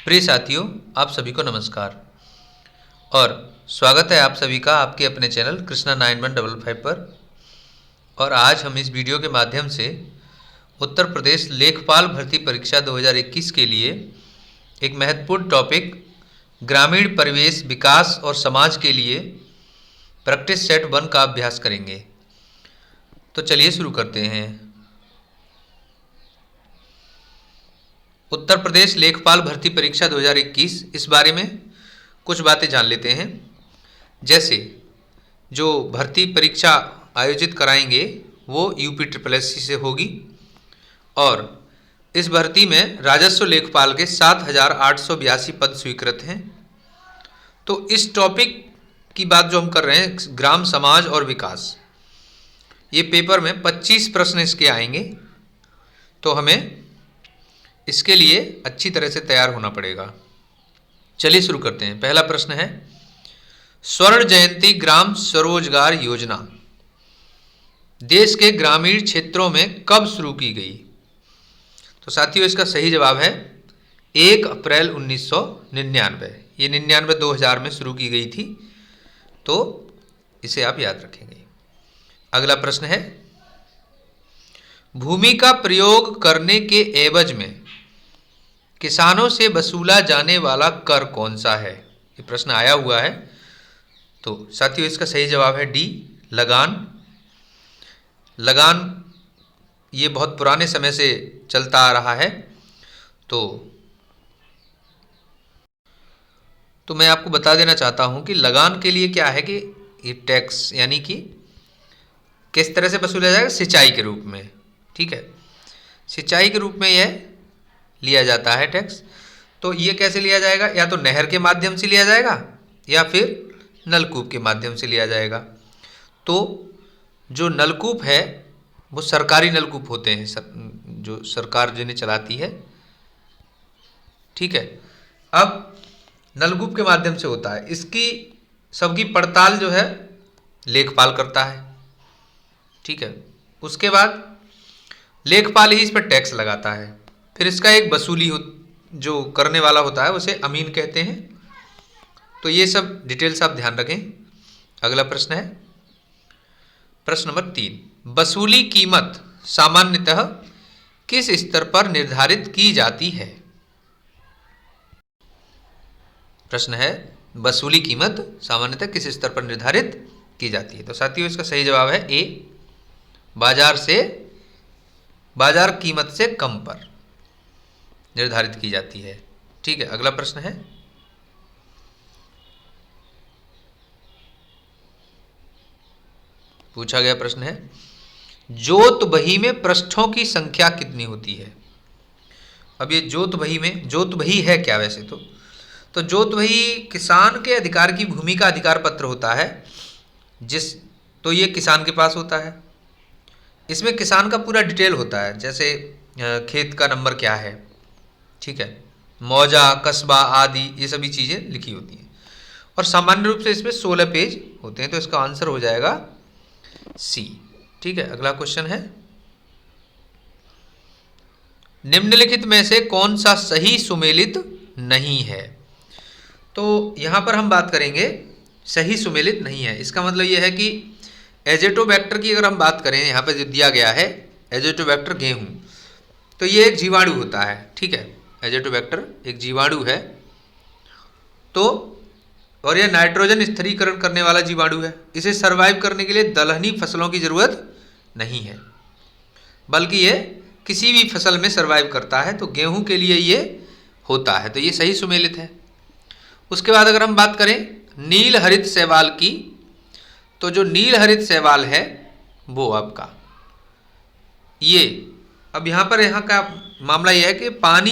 प्रिय साथियों, आप सभी को नमस्कार और स्वागत है आप सभी का आपके अपने चैनल कृष्णा 9155 पर। और आज हम इस वीडियो के माध्यम से उत्तर प्रदेश लेखपाल भर्ती परीक्षा 2021 के लिए एक महत्वपूर्ण टॉपिक ग्रामीण परिवेश विकास और समाज के लिए प्रैक्टिस सेट 1 का अभ्यास करेंगे। तो चलिए शुरू करते हैं। उत्तर प्रदेश लेखपाल भर्ती परीक्षा 2021 इस बारे में कुछ बातें जान लेते हैं। जैसे जो भर्ती परीक्षा आयोजित कराएंगे वो UPSSC से होगी और इस भर्ती में राजस्व लेखपाल के 7,882 पद स्वीकृत हैं। तो इस टॉपिक की बात जो हम कर रहे हैं ग्राम समाज और विकास, ये पेपर में 25 प्रश्न इसके आएंगे। तो हमें इसके लिए अच्छी तरह से तैयार होना पड़ेगा। चलिए शुरू करते हैं। पहला प्रश्न है, स्वर्ण जयंती ग्राम स्वरोजगार योजना देश के ग्रामीण क्षेत्रों में कब शुरू की गई? तो साथियों इसका सही जवाब है 1 अप्रैल 1999। ये 99-2000 में शुरू की गई थी, तो इसे आप याद रखेंगे। अगला प्रश्न है, भूमि का प्रयोग करने के एवज में किसानों से वसूला जाने वाला कर कौन सा है? ये प्रश्न आया हुआ है। तो साथियों इसका सही जवाब है डी, लगान। लगान ये बहुत पुराने समय से चलता आ रहा है। तो मैं आपको बता देना चाहता हूं कि लगान के लिए क्या है कि ये टैक्स यानी कि किस तरह से वसूला जाएगा, सिंचाई के रूप में। ठीक है, सिंचाई के रूप में यह लिया जाता है टैक्स। तो ये कैसे लिया जाएगा? या तो नहर के माध्यम से लिया जाएगा या फिर नलकूप के माध्यम से लिया जाएगा। तो जो नलकूप है वो सरकारी नलकूप होते हैं, जो सरकार जिन्हें चलाती है। ठीक है, अब नलकूप के माध्यम से होता है, इसकी सबकी पड़ताल जो है लेखपाल करता है। ठीक है, उसके बाद लेखपाल ही इस पर टैक्स लगाता है। फिर इसका एक वसूली जो करने वाला होता है उसे अमीन कहते हैं। तो ये सब डिटेल्स आप ध्यान रखें। अगला प्रश्न है, प्रश्न नंबर 3, वसूली कीमत सामान्यतः किस स्तर पर निर्धारित की जाती है? प्रश्न है, वसूली कीमत सामान्यतः किस स्तर पर निर्धारित की जाती है? तो साथियों इसका सही जवाब है ए, बाजार कीमत से कम पर निर्धारित की जाती है। ठीक है, अगला प्रश्न है, पूछा गया प्रश्न है, जोत बही में पृष्ठों की संख्या कितनी होती है? अब ये जोत बही है क्या? वैसे तो जोत बही किसान के अधिकार की भूमि का अधिकार पत्र होता है, तो ये किसान के पास होता है। इसमें किसान का पूरा डिटेल होता है, जैसे खेत का नंबर क्या है, ठीक है, मौजा, कस्बा आदि ये सभी चीज़ें लिखी होती हैं। और सामान्य रूप से इसमें 16 पेज होते हैं। तो इसका आंसर हो जाएगा सी। ठीक है, अगला क्वेश्चन है, निम्नलिखित में से कौन सा सही सुमेलित नहीं है? तो यहाँ पर हम बात करेंगे सही सुमेलित नहीं है। इसका मतलब यह है कि एजेटोबैक्टर की अगर हम बात करें, यहाँ पर जो दिया गया है एजेटोबैक्टर गेहूँ, तो ये एक जीवाणु होता है। ठीक है, एजेटोबैक्टर एक जीवाणु है। तो और यह नाइट्रोजन स्थिरीकरण करने वाला जीवाणु है। इसे सरवाइव करने के लिए दलहनी फसलों की ज़रूरत नहीं है, बल्कि ये किसी भी फसल में सरवाइव करता है। तो गेहूं के लिए ये होता है, तो ये सही सुमेलित है। उसके बाद अगर हम बात करें नील हरित शैवाल की, तो जो नील हरित शैवाल है वो आपका ये, अब यहाँ का मामला यह है कि पानी,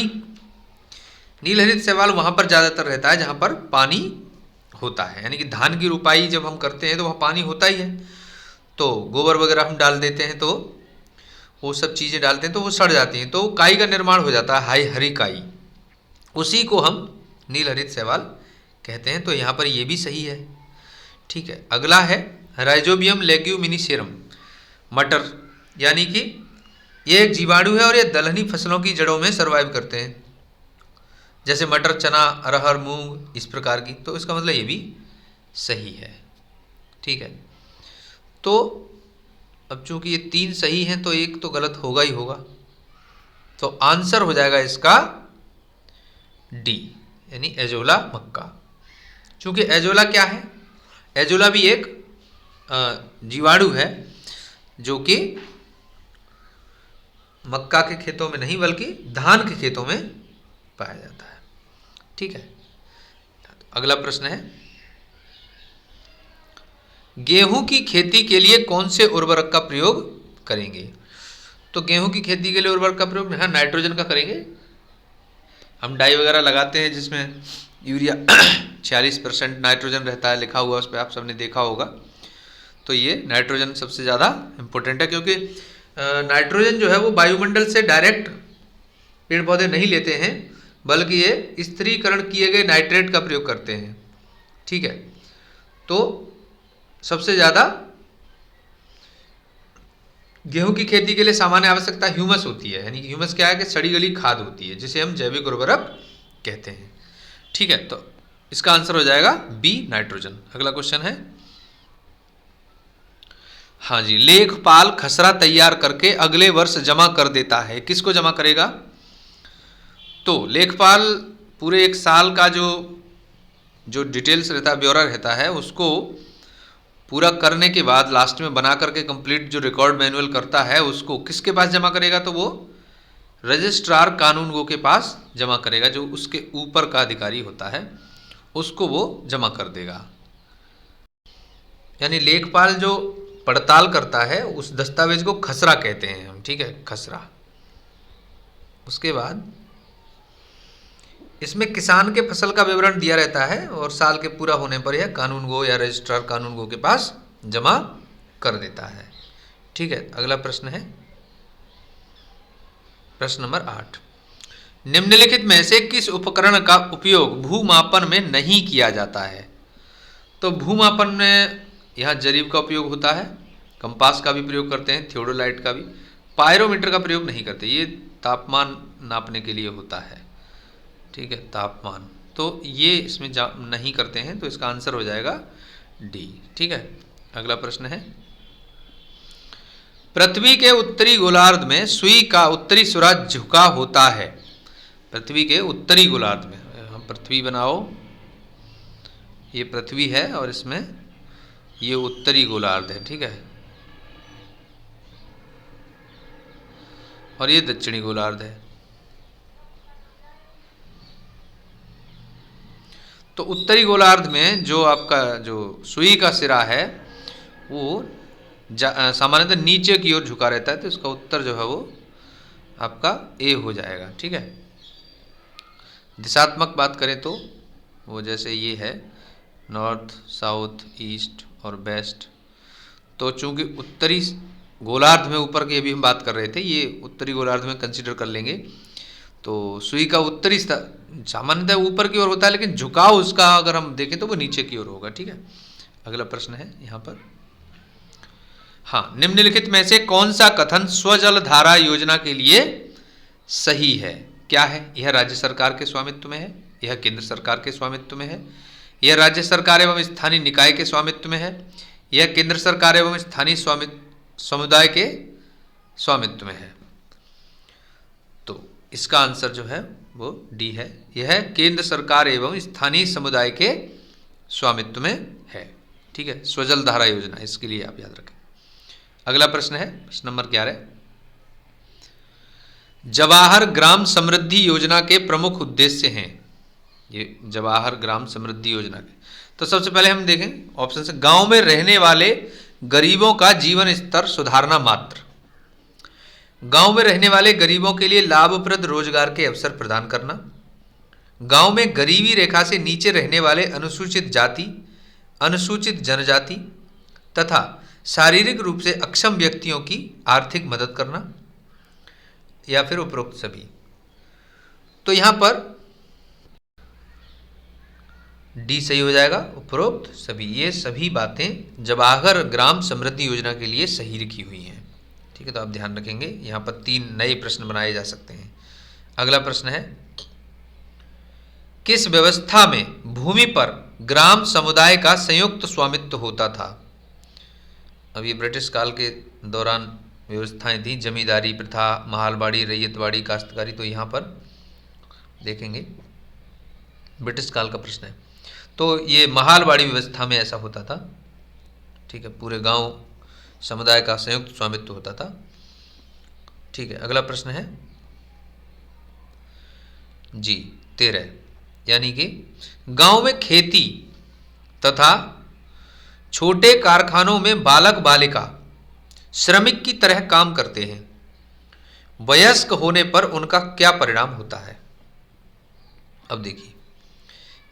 नील हरित शैवाल वहाँ पर ज़्यादातर रहता है जहाँ पर पानी होता है। यानी कि धान की रुपाई जब हम करते हैं तो वहाँ पानी होता ही है। तो गोबर वगैरह हम डाल देते हैं, तो वो सब चीज़ें डालते हैं तो वो सड़ जाती हैं, तो काई का निर्माण हो जाता है, हरी काई, उसी को हम नील हरित शैवाल कहते हैं। तो यहाँ पर ये भी सही है। ठीक है, अगला है राइजोबियम लेग्यूमिनिसेरम, मटर, यानी कि ये एक जीवाणु है और ये दलहनी फसलों की जड़ों में सर्वाइव करते हैं। जैसे मटर, चना, अरहर, मूंग, इस प्रकार की, तो इसका मतलब ये भी सही है। ठीक है, तो अब चूंकि ये 3 सही हैं तो एक तो गलत होगा ही होगा, तो आंसर हो जाएगा इसका डी, यानी एजोला मक्का। चूंकि एजोला क्या है, एजोला भी एक जीवाणु है जो कि मक्का के खेतों में नहीं बल्कि धान के खेतों में पाया जाता है। ठीक है, अगला प्रश्न है, गेहूं की खेती के लिए कौन से उर्वरक का प्रयोग करेंगे? तो गेहूं की खेती के लिए उर्वरक का प्रयोग हाँ नाइट्रोजन का करेंगे। हम डाई वगैरह लगाते हैं जिसमें यूरिया 46% नाइट्रोजन रहता है, लिखा हुआ उस पर, आप सबने देखा होगा। तो ये नाइट्रोजन सबसे ज़्यादा इम्पोर्टेंट है, क्योंकि नाइट्रोजन जो है वो वायुमंडल से डायरेक्ट पेड़ पौधे नहीं लेते हैं, बल्कि ये स्थिरीकरण किए गए नाइट्रेट का प्रयोग करते हैं। ठीक है, तो सबसे ज़्यादा गेहूं की खेती के लिए सामान्य आवश्यकता ह्यूमस होती है, यानी ह्यूमस क्या है कि सड़ी गली खाद होती है, जिसे हम जैविक उर्वरक कहते हैं। ठीक है, तो इसका आंसर हो जाएगा बी, नाइट्रोजन। अगला क्वेश्चन है, हाँ जी, लेखपाल खसरा तैयार करके अगले वर्ष जमा कर देता है, किसको जमा करेगा? तो लेखपाल पूरे एक साल का जो डिटेल्स रहता है, ब्यौरा रहता है, उसको पूरा करने के बाद लास्ट में बना करके कंप्लीट जो रिकॉर्ड मैनुअल करता है उसको किसके पास जमा करेगा? तो वो रजिस्ट्रार कानूनगो के पास जमा करेगा, जो उसके ऊपर का अधिकारी होता है उसको वो जमा कर देगा। यानी लेखपाल जो पड़ताल करता है उस दस्तावेज को खसरा कहते हैं हम। ठीक है, खसरा। उसके बाद इसमें किसान के फसल का विवरण दिया रहता है और साल के पूरा होने पर यह कानूनगो या रजिस्ट्रार कानूनगो के पास जमा कर देता है। ठीक है, अगला प्रश्न है प्रश्न नंबर 8, निम्नलिखित में से किस उपकरण का उपयोग भूमापन में नहीं किया जाता है? तो भूमापन में यहाँ जरीब का उपयोग होता है, कंपास का भी प्रयोग करते हैं, थियोडोलाइट का भी, पायरोमीटर का प्रयोग नहीं करते, ये तापमान नापने के लिए होता है। ठीक है, तापमान, तो ये इसमें नहीं करते हैं, तो इसका आंसर हो जाएगा डी। ठीक है, अगला प्रश्न है, पृथ्वी के उत्तरी गोलार्ध में सुई का उत्तरी सिरा झुका होता है। पृथ्वी के उत्तरी गोलार्ध में, हम पृथ्वी बनाओ, ये पृथ्वी है और इसमें ये उत्तरी गोलार्ध है। ठीक है, और ये दक्षिणी गोलार्ध है। तो उत्तरी गोलार्ध में जो आपका जो सुई का सिरा है वो सामान्यतः नीचे की ओर झुका रहता है, तो इसका उत्तर जो है वो आपका ए हो जाएगा। ठीक है, दिशात्मक बात करें तो वो जैसे ये है नॉर्थ, साउथ, ईस्ट और वेस्ट, तो चूंकि उत्तरी गोलार्ध में ऊपर की अभी हम बात कर रहे थे, ये उत्तरी गोलार्ध में कंसीडर कर लेंगे। तो सुई का उत्तरी सामान्यतः ऊपर की ओर होता है, लेकिन झुकाव उसका अगर हम देखें तो वो नीचे की ओर होगा। ठीक है, अगला प्रश्न है यहाँ पर, हाँ, निम्नलिखित में से कौन सा कथन स्वजल धारा योजना के लिए सही है? क्या है? यह राज्य सरकार के स्वामित्व में है, यह केंद्र सरकार के स्वामित्व में है, यह राज्य सरकार एवं स्थानीय निकाय के स्वामित्व में है, यह केंद्र सरकार एवं स्थानीय समुदाय के स्वामित्व में है। तो इसका आंसर जो है वो डी है, यह केंद्र सरकार एवं स्थानीय समुदाय के स्वामित्व में है। ठीक है, स्वजल धारा योजना, इसके लिए आप याद रखें। अगला प्रश्न है प्रश्न नंबर 11, जवाहर ग्राम समृद्धि योजना के प्रमुख उद्देश्य हैं। ये जवाहर ग्राम समृद्धि योजना के, तो सबसे पहले हम देखें ऑप्शन से, गांव में रहने वाले गरीबों का जीवन स्तर सुधारना मात्र, गांव में रहने वाले गरीबों के लिए लाभप्रद रोजगार के अवसर प्रदान करना, गांव में गरीबी रेखा से नीचे रहने वाले अनुसूचित जाति, अनुसूचित जनजाति तथा शारीरिक रूप से अक्षम व्यक्तियों की आर्थिक मदद करना, या फिर उपरोक्त सभी। तो यहां पर डी सही हो जाएगा, उपरोक्त सभी। ये सभी बातें जवाहर ग्राम समृद्धि योजना के लिए सही लिखी हुई हैं। ठीक है, तो आप ध्यान रखेंगे, यहाँ पर 3 नए प्रश्न बनाए जा सकते हैं। अगला प्रश्न है, किस व्यवस्था में भूमि पर ग्राम समुदाय का संयुक्त स्वामित्व होता था? अब ये ब्रिटिश काल के दौरान व्यवस्थाएं थी, जमींदारी प्रथा, महालबाड़ी, रैयतवाड़ी, काश्तकारी। तो यहाँ पर देखेंगे ब्रिटिश काल का प्रश्न है, तो ये महालबाड़ी व्यवस्था में ऐसा होता था। ठीक है, पूरे गांव समुदाय का संयुक्त स्वामित्व होता था। ठीक है, अगला प्रश्न है जी 13, यानी कि गांव में खेती तथा छोटे कारखानों में बालक बालिका श्रमिक की तरह काम करते हैं, वयस्क होने पर उनका क्या परिणाम होता है? अब देखिए,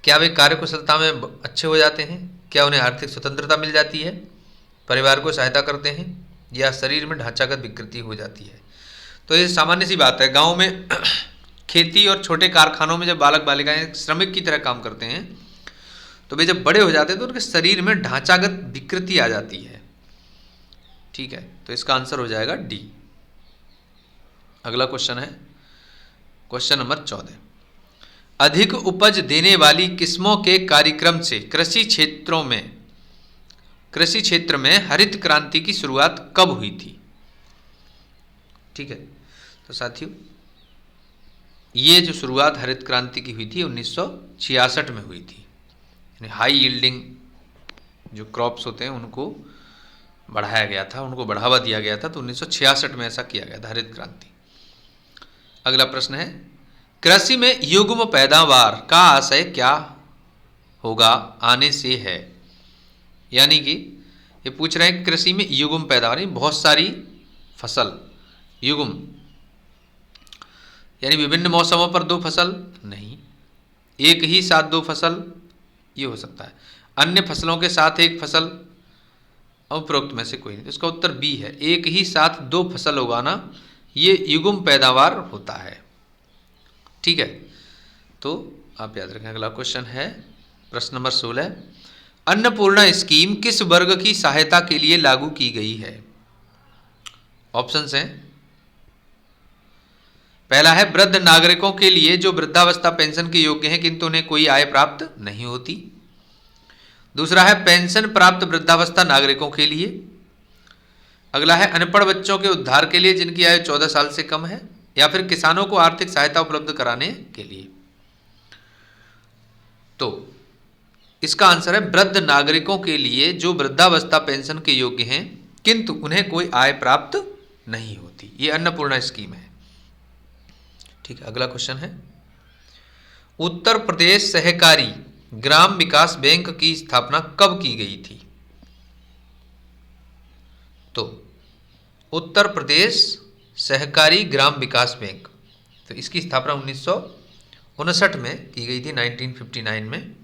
क्या वे कार्यकुशलता में अच्छे हो जाते हैं? क्या उन्हें आर्थिक स्वतंत्रता मिल जाती है? परिवार को सहायता करते हैं? या शरीर में ढांचागत विकृति हो जाती है? तो ये सामान्य सी बात है, गांव में खेती और छोटे कारखानों में जब बालक बालिकाएं श्रमिक की तरह काम करते हैं, तो वे जब बड़े हो जाते हैं तो उनके शरीर में ढांचागत विकृति आ जाती है। ठीक है, तो इसका आंसर हो जाएगा डी। अगला क्वेश्चन है क्वेश्चन नंबर 14, अधिक उपज देने वाली किस्मों के कार्यक्रम से कृषि क्षेत्र में हरित क्रांति की शुरुआत कब हुई थी? ठीक है, तो साथियों ये जो शुरुआत हरित क्रांति की हुई थी 1966 में हुई थी। यानी हाई यील्डिंग जो क्रॉप्स होते हैं उनको बढ़ाया गया था, उनको बढ़ावा दिया गया था, तो 1966 में ऐसा किया गया था, हरित क्रांति। अगला प्रश्न है, कृषि में युग्म पैदावार का आशय क्या होगा आने से है? यानी कि ये पूछ रहे हैं कृषि में युग्म पैदावार, बहुत सारी फसल, युग्म यानी विभिन्न मौसमों पर 2 फसल नहीं, एक ही साथ 2 फसल ये हो सकता है, अन्य फसलों के साथ 1 फसल, उपरोक्त में से कोई नहीं। तो इसका उत्तर बी है, एक ही साथ 2 फसल उगाना ये युग्म पैदावार होता है। ठीक है, तो आप याद रखें। अगला क्वेश्चन है प्रश्न नंबर 16, अन्नपूर्णा स्कीम किस वर्ग की सहायता के लिए लागू की गई है? ऑप्शंस हैं, पहला है वृद्ध नागरिकों के लिए जो वृद्धावस्था पेंशन के योग्य हैं किंतु उन्हें कोई आय प्राप्त नहीं होती। दूसरा है पेंशन प्राप्त वृद्धावस्था नागरिकों के लिए। अगला है अनपढ़ बच्चों के उद्धार के लिए जिनकी आयु 14 साल से कम है, या फिर किसानों को आर्थिक सहायता उपलब्ध कराने के लिए। तो इसका आंसर है वृद्ध नागरिकों के लिए जो वृद्धावस्था पेंशन के योग्य हैं किंतु उन्हें कोई आय प्राप्त नहीं होती, ये अन्नपूर्णा स्कीम है। ठीक है, अगला क्वेश्चन है, उत्तर प्रदेश सहकारी ग्राम विकास बैंक की स्थापना कब की गई थी? तो उत्तर प्रदेश सहकारी ग्राम विकास बैंक, तो इसकी स्थापना 1959 में की गई थी, 1959 में।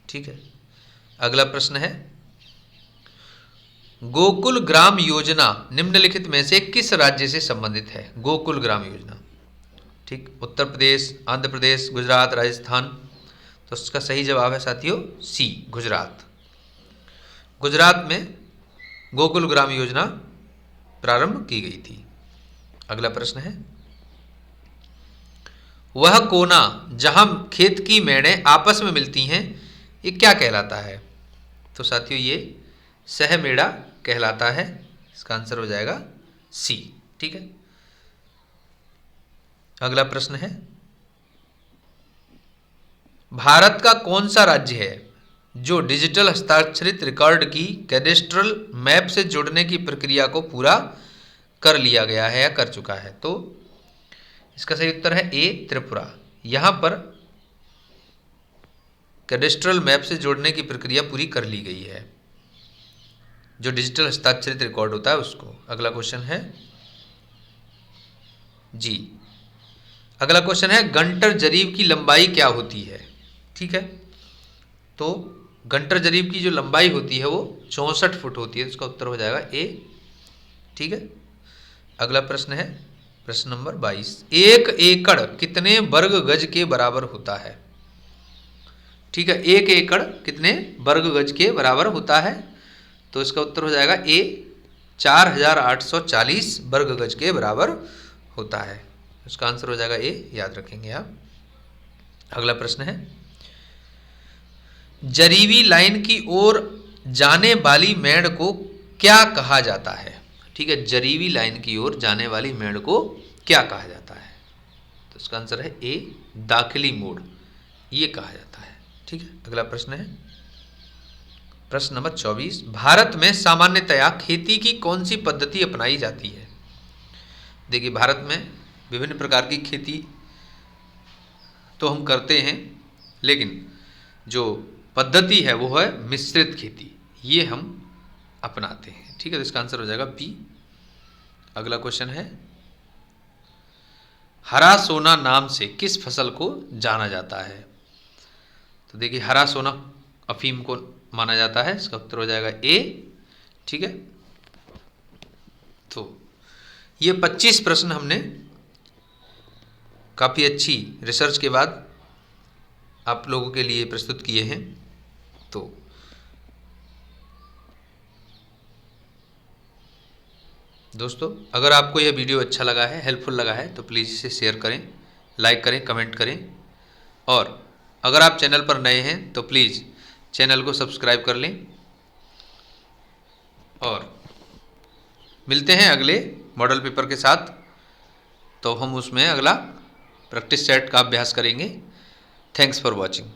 ठीक है, अगला प्रश्न है, गोकुल ग्राम योजना निम्नलिखित में से किस राज्य से संबंधित है? गोकुल ग्राम योजना, ठीक, उत्तर प्रदेश, आंध्र प्रदेश, गुजरात, राजस्थान। तो इसका सही जवाब है साथियों सी, गुजरात। गुजरात में गोकुल ग्राम योजना प्रारंभ की गई थी। अगला प्रश्न है, वह कोना जहां खेत की मेड़ें आपस में मिलती हैं ये क्या कहलाता है? तो साथियों ये सहमेड़ा कहलाता है। इसका आंसर हो जाएगा सी। ठीक है, अगला प्रश्न है, भारत का कौन सा राज्य है जो डिजिटल हस्ताक्षरित रिकॉर्ड की कैडेस्ट्रल मैप से जुड़ने की प्रक्रिया को पूरा कर लिया गया है या कर चुका है? तो इसका सही उत्तर है ए, त्रिपुरा। यहां पर कैडेस्ट्रल मैप से जोड़ने की प्रक्रिया पूरी कर ली गई है, जो डिजिटल हस्ताक्षरित रिकॉर्ड होता है उसको। अगला क्वेश्चन है जी, अगला क्वेश्चन है, गंटर जरीब की लंबाई क्या होती है? ठीक है, तो गंटर जरीब की जो लंबाई होती है वो 64 फुट होती है। इसका उत्तर हो जाएगा ए। ठीक है, अगला प्रश्न है प्रश्न नंबर 22, 1 एकड़ कितने वर्ग गज के बराबर होता है? ठीक है, 1 एकड़ कितने वर्ग गज के बराबर होता है? तो इसका उत्तर हो जाएगा ए, 4840 वर्ग गज के बराबर होता है। इसका आंसर हो जाएगा ए, याद रखेंगे आप। अगला प्रश्न है, जरीबी लाइन की ओर जाने वाली मेड़ को क्या कहा जाता है? ठीक है, जरीबी लाइन की ओर जाने वाली मेड़ को क्या कहा जाता है? तो इसका आंसर है ए, दाखिली मोड़, ये कहा जाता है। ठीक है, अगला प्रश्न है प्रश्न नंबर 24, भारत में सामान्यतया खेती की कौन सी पद्धति अपनाई जाती है? देखिए, भारत में विभिन्न प्रकार की खेती तो हम करते हैं, लेकिन जो पद्धति है वो है मिश्रित खेती, ये हम अपनाते हैं। ठीक है, तो इसका आंसर हो जाएगा बी। अगला क्वेश्चन है, हरा सोना नाम से किस फसल को जाना जाता है? तो देखिए, हरा सोना अफीम को माना जाता है, इसका उत्तर हो जाएगा ए। ठीक है, तो ये 25 प्रश्न हमने काफ़ी अच्छी रिसर्च के बाद आप लोगों के लिए प्रस्तुत किए हैं। तो दोस्तों, अगर आपको यह वीडियो अच्छा लगा है, हेल्पफुल लगा है, तो प्लीज़ इसे शेयर करें, लाइक करें, कमेंट करें, और अगर आप चैनल पर नए हैं तो प्लीज़ चैनल को सब्सक्राइब कर लें। और मिलते हैं अगले मॉडल पेपर के साथ, तो हम उसमें अगला प्रैक्टिस सेट का अभ्यास करेंगे। Thanks for watching.